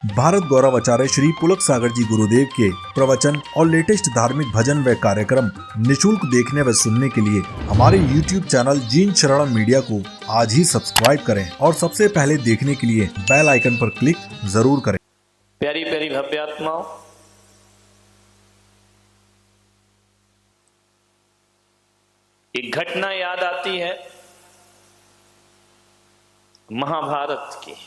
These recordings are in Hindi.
भारत गौरव आचार्य श्री पुलक सागर जी गुरुदेव के प्रवचन और लेटेस्ट धार्मिक भजन व कार्यक्रम निशुल्क देखने व सुनने के लिए हमारे YouTube चैनल जीन शरणम मीडिया को आज ही सब्सक्राइब करें और सबसे पहले देखने के लिए बेल आइकन पर क्लिक जरूर करें। प्यारी प्यारी भव्य आत्माओं, एक घटना याद आती है महाभारत की।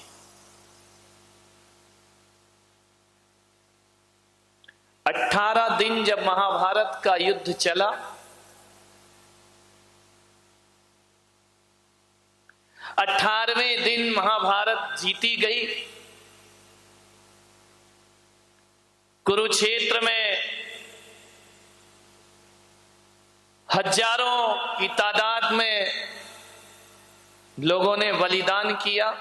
18 दिन जब महाभारत का युद्ध चला, अठारहवें दिन महाभारत जीती गई। कुरुक्षेत्र में हजारों की तादाद में लोगों ने बलिदान किया,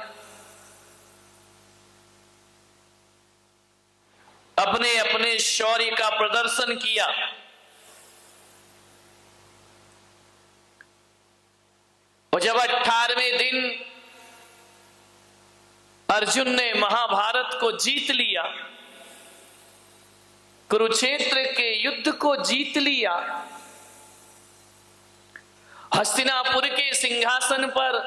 अपने अपने शौर्य का प्रदर्शन किया। और जब 18वें दिन अर्जुन ने महाभारत को जीत लिया, कुरुक्षेत्र के युद्ध को जीत लिया, हस्तिनापुर के सिंहासन पर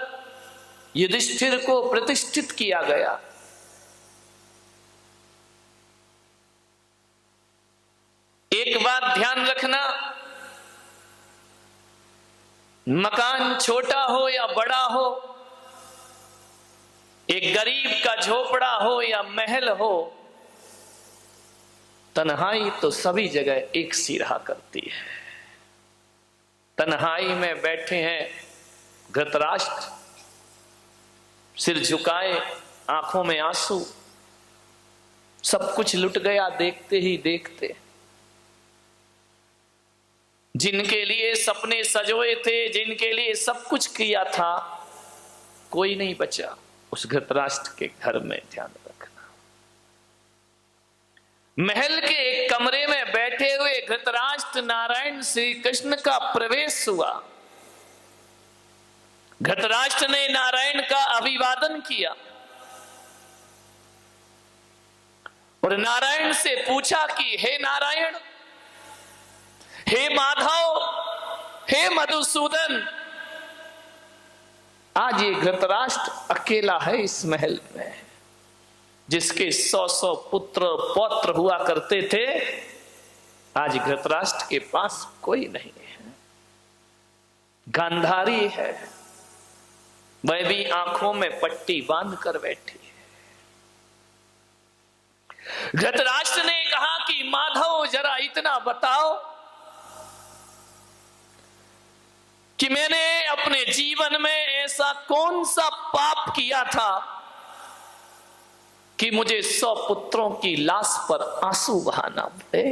युधिष्ठिर को प्रतिष्ठित किया गया। एक बात ध्यान रखना, मकान छोटा हो या बड़ा हो, एक गरीब का झोपड़ा हो या महल हो, तन्हाई तो सभी जगह एक सी रहा करती है। तन्हाई में बैठे हैं धृतराष्ट्र, सिर झुकाए, आंखों में आंसू, सब कुछ लुट गया देखते ही देखते। जिनके लिए सपने सजोए थे, जिनके लिए सब कुछ किया था, कोई नहीं बचा उस धृतराष्ट्र के घर में। ध्यान रखना, महल के एक कमरे में बैठे हुए धृतराष्ट्र नारायण श्री कृष्ण का प्रवेश हुआ। धृतराष्ट्र ने नारायण का अभिवादन किया और नारायण से पूछा कि हे नारायण, हे माधव, हे मधुसूदन, आज ये धृतराष्ट्र अकेला है इस महल में। जिसके 100 पुत्र पौत्र हुआ करते थे, आज धृतराष्ट्र के पास कोई नहीं है। गांधारी है, वह भी आंखों में पट्टी बांध कर बैठी है। धृतराष्ट्र ने कहा कि माधव, जरा इतना बताओ कि मैंने अपने जीवन में ऐसा कौन सा पाप किया था कि मुझे 100 पुत्रों की लाश पर आंसू बहाना पड़े।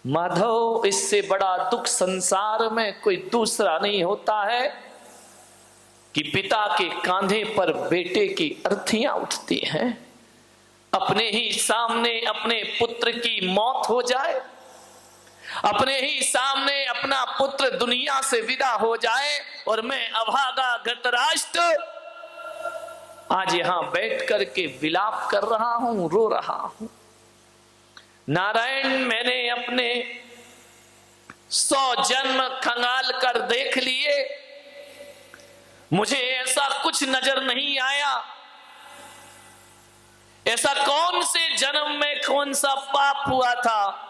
माधव, इससे बड़ा दुख संसार में कोई दूसरा नहीं होता है कि पिता के कांधे पर बेटे की अर्थियां उठती हैं, अपने ही सामने अपने पुत्र की मौत हो जाए, अपने ही सामने अपना पुत्र दुनिया से विदा हो जाए, और मैं अभागा धृतराष्ट्र आज यहां बैठ करके विलाप कर रहा हूं, रो रहा हूं। नारायण, मैंने अपने 100 जन्म खंगाल कर देख लिए, मुझे ऐसा कुछ नजर नहीं आया। ऐसा कौन से जन्म में कौन सा पाप हुआ था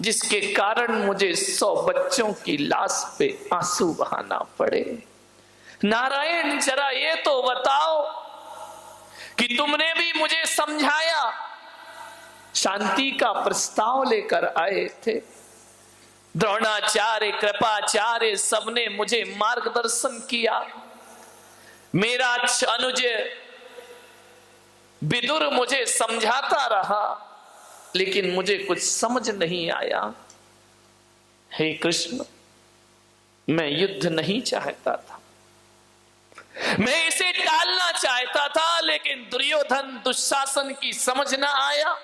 जिसके कारण मुझे 100 बच्चों की लाश पे आंसू बहाना पड़े। नारायण, जरा ये तो बताओ कि तुमने भी मुझे समझाया, शांति का प्रस्ताव लेकर आए थे, द्रोणाचार्य, कृपाचार्य, सबने मुझे मार्गदर्शन किया। मेरा अनुज विदुर मुझे समझाता रहा, लेकिन मुझे कुछ समझ नहीं आया। हे कृष्ण, मैं युद्ध नहीं चाहता था, मैं इसे टालना चाहता था, लेकिन दुर्योधन दुशासन की समझ ना आया।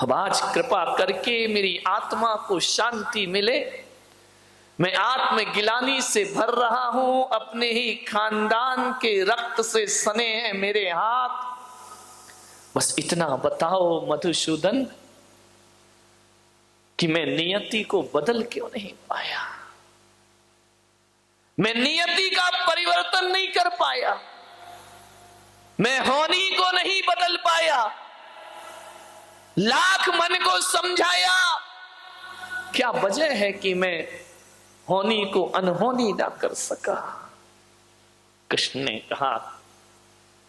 अब आज कृपा करके मेरी आत्मा को शांति मिले। मैं आत्मगिलानी से भर रहा हूं, अपने ही खानदान के रक्त से सने हैं मेरे हाथ, बस इतना बताओ मधुसूदन कि मैं नियति को बदल क्यों नहीं पाया, मैं नियति का परिवर्तन नहीं कर पाया, मैं होनी को नहीं बदल पाया, लाख मन को समझाया, क्या वजह है कि मैं होनी को अनहोनी ना कर सका। कृष्ण ने कहा,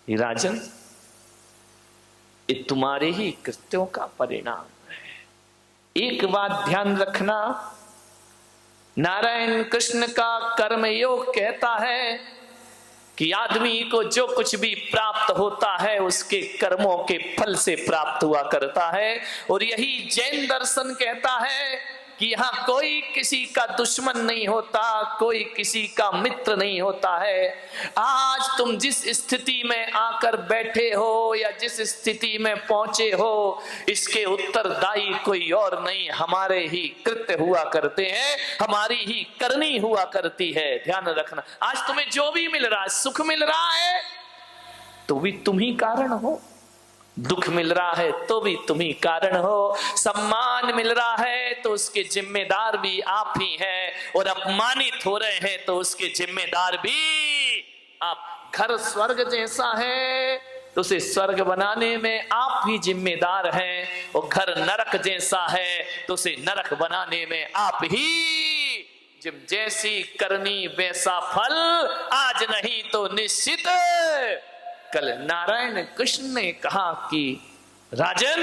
राजन, ये तुम्हारे ही कृत्यों का परिणाम है। एक बात ध्यान रखना, नारायण कृष्ण का कर्मयोग कहता है कि आदमी को जो कुछ भी प्राप्त होता है उसके कर्मों के फल से प्राप्त हुआ करता है। और यही जैन दर्शन कहता है कि यहां कोई किसी का दुश्मन नहीं होता, कोई किसी का मित्र नहीं होता है। आज तुम जिस स्थिति में आकर बैठे हो या जिस स्थिति में पहुंचे हो, इसके उत्तरदायी कोई और नहीं, हमारे ही कृत्य हुआ करते हैं, हमारी ही करनी हुआ करती है। ध्यान रखना, आज तुम्हें जो भी मिल रहा है, सुख मिल रहा है तो भी तुम ही कारण हो, दुख मिल रहा है तो भी तुम ही कारण हो, सम्मान मिल रहा है तो उसके जिम्मेदार भी आप ही हैं, और अपमानित हो रहे हैं तो उसके जिम्मेदार भी आप। घर स्वर्ग जैसा है तो उसे स्वर्ग बनाने में आप ही जिम्मेदार हैं, और घर नरक जैसा है तो उसे नरक बनाने में आप ही। जब जैसी करनी वैसा फल, आज नहीं तो निश्चित कल। नारायण कृष्ण ने कहा कि राजन,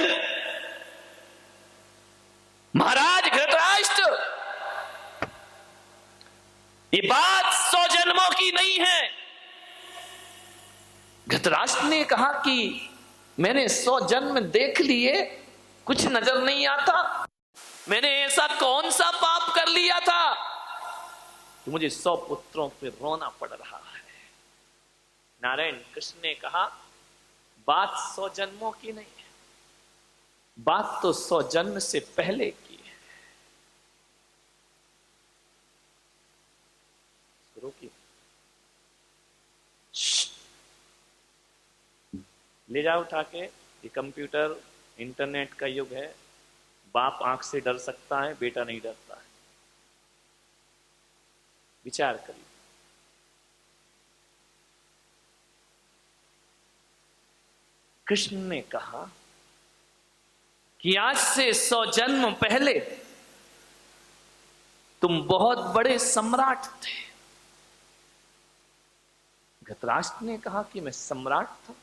महाराज धृतराष्ट्र, ये बात 100 जन्मों की नहीं है। धृतराष्ट्र ने कहा कि मैंने 100 जन्म देख लिए, कुछ नजर नहीं आता, मैंने ऐसा कौन सा पाप कर लिया था तो मुझे 100 पुत्रों पे रोना पड़ रहा है। नारायण कृष्ण ने कहा, बात 100 जन्मों की नहीं है, बात तो 100 जन्म से पहले की है। रोकिए, ले जाओ उठा के। ये कंप्यूटर इंटरनेट का युग है, बाप आंख से डर सकता है, बेटा नहीं डरता है। विचार करिए, कृष्ण ने कहा कि आज से 100 जन्म पहले तुम बहुत बड़े सम्राट थे। धृतराष्ट्र ने कहा कि मैं सम्राट था,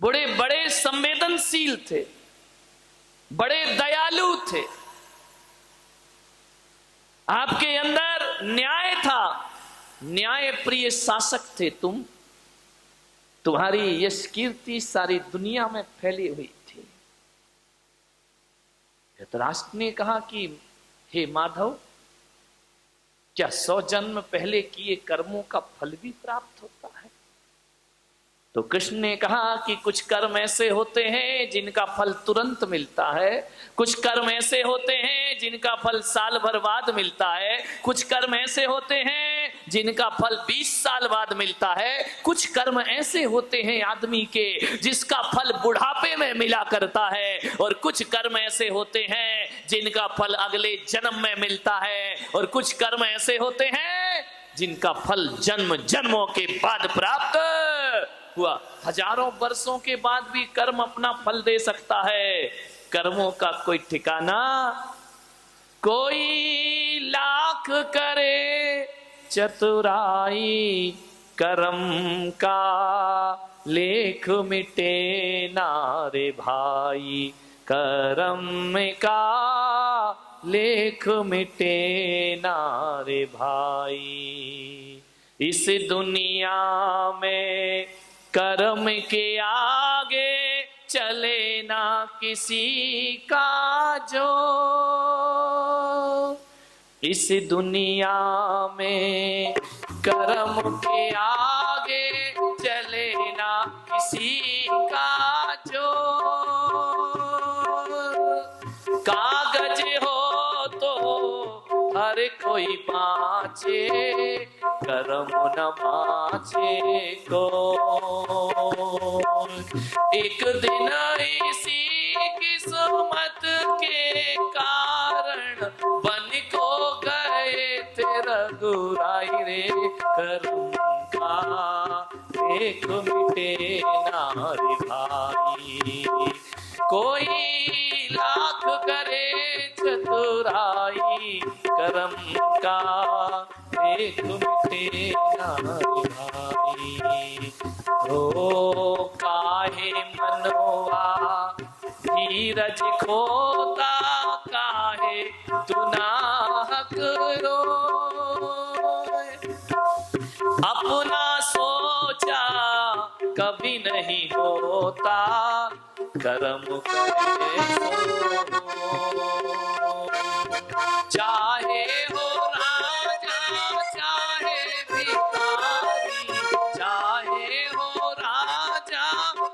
बड़े बड़े संवेदनशील थे, बड़े दयालु थे, आपके अंदर न्याय था, न्याय प्रिय शासक थे तुम, तुम्हारी यश कीर्ति सारी दुनिया में फैली हुई थी। धृतराष्ट्र ने कहा कि हे माधव, क्या 100 जन्म पहले किए कर्मों का फल भी प्राप्त होता है? तो कृष्ण ने कहा कि कुछ कर्म ऐसे होते हैं जिनका फल तुरंत मिलता है, कुछ कर्म ऐसे होते हैं जिनका फल साल भर बाद मिलता है, कुछ कर्म ऐसे होते हैं जिनका फल 20 साल बाद मिलता है, कुछ कर्म ऐसे होते हैं आदमी के जिसका फल बुढ़ापे में मिला करता है, और कुछ कर्म ऐसे होते हैं जिनका फल अगले जन्म में मिलता है, और कुछ कर्म ऐसे होते हैं जिनका फल जन्म जन्मों के बाद प्राप्त हुआ। हजारों वर्षों के बाद भी कर्म अपना फल दे सकता है, कर्मों का कोई ठिकाना। कोई लाख करे चतुराई, कर्म का लेख मिटे ना रे भाई, कर्म का लेख मिटे ना रे भाई। इस दुनिया में कर्म के आगे चले ना किसी का जो, इस दुनिया में कर्म के आगे चले ना किसी का जो, कागज हो तो हर कोई बाँचे, कर्म न माचे को। एक दिन इसी किस्मत के कारण बन को गए थे रघुराई रे। कर्म का एक मिटे ना रे भाई, कोई लाख करे चतुराई, कर्म का एक मिटे ना रे भाई। तो काहे मनवा धीरज खोता, काहे तू नाहक रोए। अपना सोचा कभी नहीं होता, कर्म करे चाहे हो राजा चाहे भिखारी, चाहे हो राजा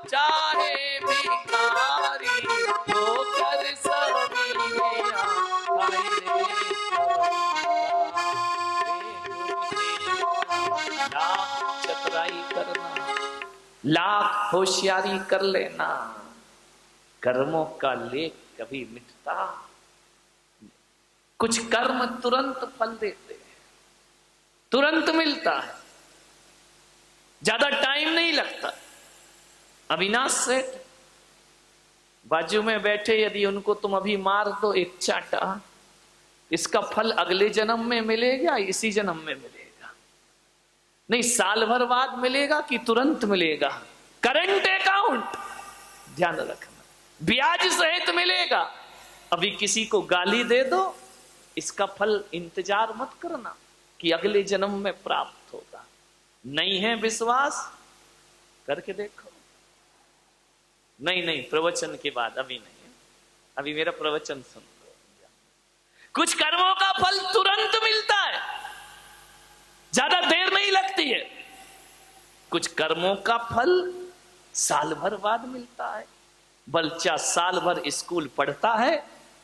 चाहे भिखारी, होकर सभी में आए रे। लाख चतुराई करना, लाख होशियारी कर लेना, कर्मों का लेख कभी मिटता। कुछ कर्म तुरंत फल देते हैं, तुरंत मिलता है, ज्यादा टाइम नहीं लगता। अविनाश सेठ बाजू में बैठे, यदि उनको तुम अभी मार दो एक चाटा, इसका फल अगले जन्म में मिलेगा, इसी जन्म में मिलेगा? नहीं, साल भर बाद मिलेगा कि तुरंत मिलेगा? करंट अकाउंट ध्यान रखना, ब्याज सहित मिलेगा। अभी किसी को गाली दे दो, इसका फल इंतजार मत करना कि अगले जन्म में प्राप्त होगा। नहीं है विश्वास, करके देखो। नहीं, प्रवचन के बाद, अभी नहीं, अभी मेरा प्रवचन सुन लो। कुछ कर्मों का फल तुरंत मिलता है, ज्यादा देर नहीं लगती है। कुछ कर्मों का फल साल भर बाद मिलता है। बच्चा साल भर स्कूल पढ़ता है,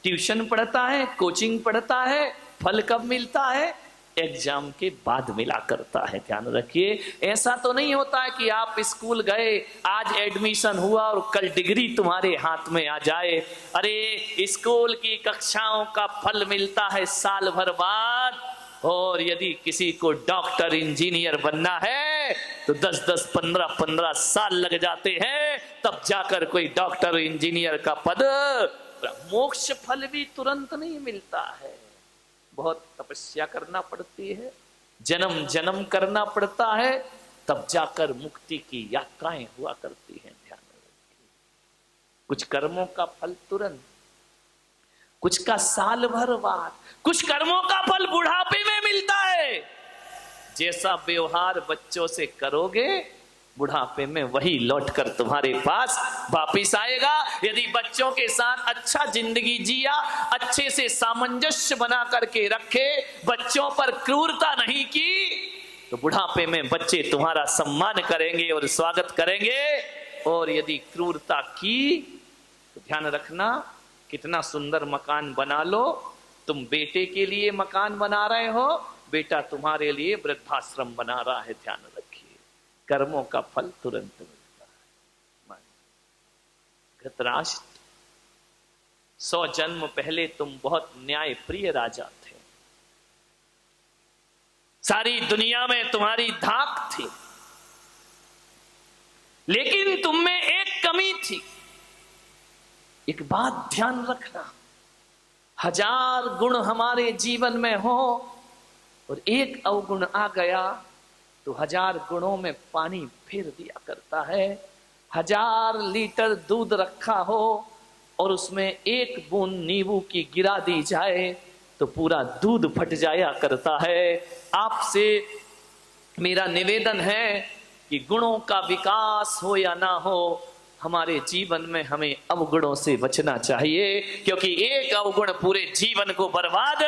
ट्यूशन पढ़ता है, कोचिंग पढ़ता है, फल कब मिलता है? एग्जाम के बाद मिला करता है। ध्यान रखिए, ऐसा तो नहीं होता है कि आप स्कूल गए, आज एडमिशन हुआ और कल डिग्री तुम्हारे हाथ में आ जाए। अरे स्कूल की कक्षाओं का फल मिलता है साल भर बाद। और यदि किसी को डॉक्टर इंजीनियर बनना है तो 10-10, 15-15 साल लग जाते हैं, तब जाकर कोई डॉक्टर इंजीनियर का पद। मोक्ष फल भी तुरंत नहीं मिलता है, बहुत तपस्या करना पड़ती है, जन्म जन्म करना पड़ता है, तब जाकर मुक्ति की यात्राएं हुआ करती हैं। ध्यान रखिए, कुछ कर्मों का फल तुरंत, कुछ का साल भर बाद, कुछ कर्मों का फल बुढ़ापे में मिलता है। जैसा व्यवहार बच्चों से करोगे, बुढ़ापे में वही लौटकर तुम्हारे पास वापिस आएगा। यदि बच्चों के साथ अच्छा जिंदगी जिया, अच्छे से सामंजस्य बना करके रखे, बच्चों पर क्रूरता नहीं की, तो बुढ़ापे में बच्चे तुम्हारा सम्मान करेंगे और स्वागत करेंगे। और यदि क्रूरता की तो ध्यान रखना, कितना सुंदर मकान बना लो, तुम बेटे के लिए मकान बना रहे हो, बेटा तुम्हारे लिए वृद्धाश्रम बना रहा है। ध्यान रखिए, कर्मों का फल तुरंत मिलता है। धृतराष्ट्र, 100 जन्म पहले तुम बहुत न्यायप्रिय राजा थे, सारी दुनिया में तुम्हारी धाक थी, लेकिन तुम में एक कमी थी। एक बात ध्यान रखना, 1000 गुण हमारे जीवन में हो और एक अवगुण आ गया तो 1000 गुणों में पानी फेर दिया करता है। 1000 लीटर दूध रखा हो और उसमें एक बूंद नींबू की गिरा दी जाए तो पूरा दूध फट जाया करता है। आपसे मेरा निवेदन है कि गुणों का विकास हो या ना हो, हमारे जीवन में हमें अवगुणों से बचना चाहिए, क्योंकि एक अवगुण पूरे जीवन को बर्बाद